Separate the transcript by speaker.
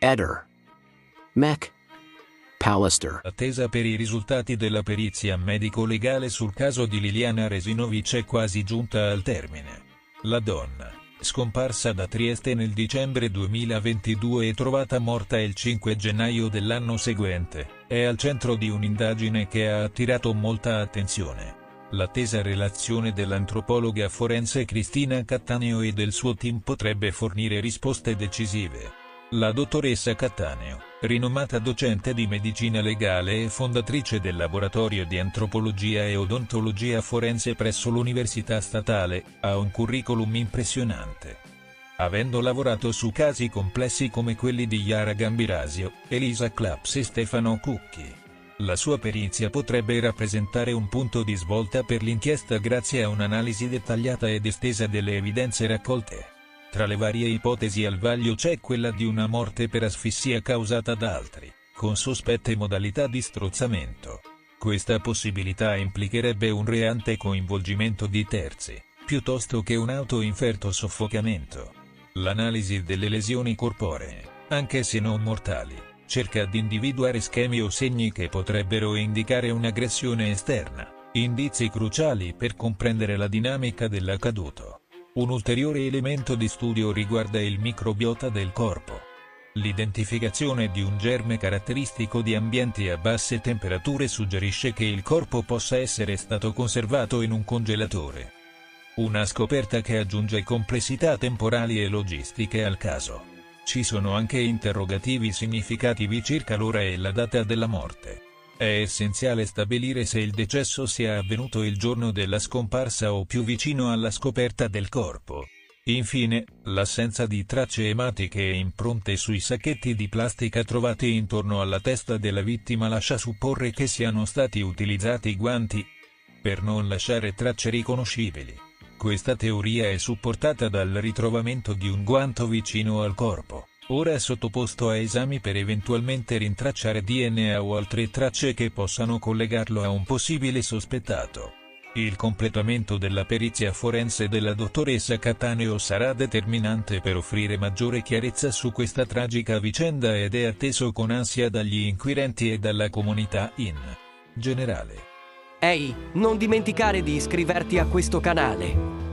Speaker 1: Eder. Mech. Pallister.
Speaker 2: Attesa per i risultati della perizia medico-legale sul caso di Liliana Resinovic è quasi giunta al termine. La donna, scomparsa da Trieste nel dicembre 2022 e trovata morta il 5 gennaio dell'anno seguente, è al centro di un'indagine che ha attirato molta attenzione. L'attesa relazione dell'antropologa forense Cristina Cattaneo e del suo team potrebbe fornire risposte decisive. La dottoressa Cattaneo, rinomata docente di medicina legale e fondatrice del laboratorio di antropologia e odontologia forense presso l'Università Statale, ha un curriculum impressionante. Avendo lavorato su casi complessi come quelli di Yara Gambirasio, Elisa Claps e Stefano Cucchi, la sua perizia potrebbe rappresentare un punto di svolta per l'inchiesta grazie a un'analisi dettagliata ed estesa delle evidenze raccolte. Tra le varie ipotesi al vaglio c'è quella di una morte per asfissia causata da altri, con sospette modalità di strozzamento. Questa possibilità implicherebbe un reante coinvolgimento di terzi, piuttosto che un autoinferto soffocamento. L'analisi delle lesioni corporee, anche se non mortali, cerca di individuare schemi o segni che potrebbero indicare un'aggressione esterna, indizi cruciali per comprendere la dinamica dell'accaduto. Un ulteriore elemento di studio riguarda il microbiota del corpo. L'identificazione di un germe caratteristico di ambienti a basse temperature suggerisce che il corpo possa essere stato conservato in un congelatore. Una scoperta che aggiunge complessità temporali e logistiche al caso. Ci sono anche interrogativi significativi circa l'ora e la data della morte. È essenziale stabilire se il decesso sia avvenuto il giorno della scomparsa o più vicino alla scoperta del corpo. Infine, l'assenza di tracce ematiche e impronte sui sacchetti di plastica trovati intorno alla testa della vittima lascia supporre che siano stati utilizzati guanti per non lasciare tracce riconoscibili. Questa teoria è supportata dal ritrovamento di un guanto vicino al corpo, ora sottoposto a esami per eventualmente rintracciare DNA o altre tracce che possano collegarlo a un possibile sospettato. Il completamento della perizia forense della dottoressa Cattaneo sarà determinante per offrire maggiore chiarezza su questa tragica vicenda ed è atteso con ansia dagli inquirenti e dalla comunità in generale.
Speaker 3: Ehi, non dimenticare di iscriverti a questo canale.